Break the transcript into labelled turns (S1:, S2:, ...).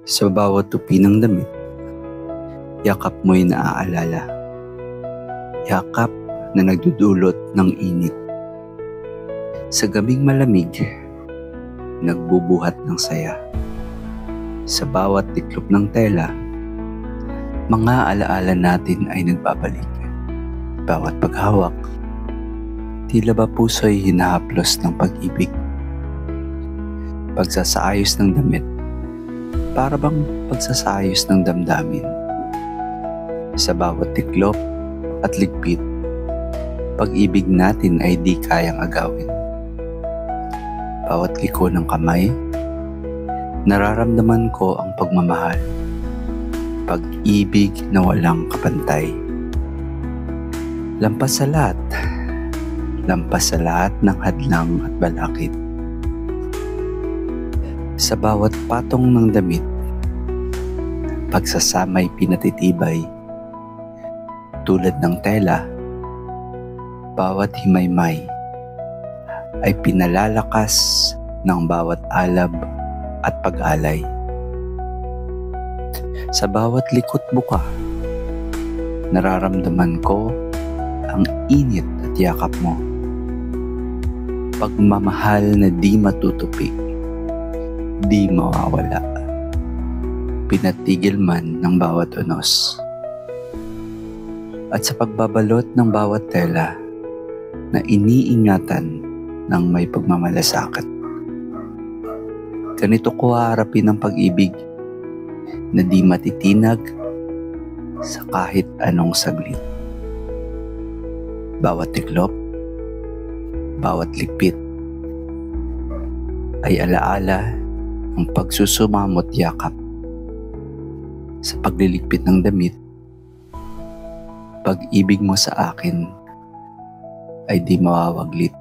S1: Sa bawat tupi ng damit, yakap mo'y naaalala. Yakap na nagdudulot ng init. Sa gabing malamig, nagbubuhat ng saya. Sa bawat tiklop ng tela, mga alaala natin ay nagbabalik. Bawat paghawak, tila ba puso'y hinahaplos ng pag-ibig. Pagsasaayos ng damit, para bang pagsasayos ng damdamin. Sa bawat tiklop at ligpit, pag-ibig natin ay di kayang agawin. Bawat liko ng kamay, nararamdaman ko ang pagmamahal. Pag-ibig na walang kapantay. Lampas sa lahat ng hadlang at balakid. Sa bawat patong ng damit, pagsasamay pinatitibay. Tulad ng tela, bawat himaymay ay pinalalakas ng bawat alab at pag-alay. Sa bawat likot buka, nararamdaman ko ang init at yakap mo. Pagmamahal na di matutupi, di mawawala. Pinatigil man ng bawat unos. At sa pagbabalot ng bawat tela na iniingatan ng may pagmamalasakit. Ganito ko haharapin ang pag-ibig na di matitinag sa kahit anong saglit. Bawat tiklop, bawat ligpit ay alaala ng pagsusumamot yakap. Sa pagliligpit ng damit, pag-ibig mo sa akin ay di mawawaglit.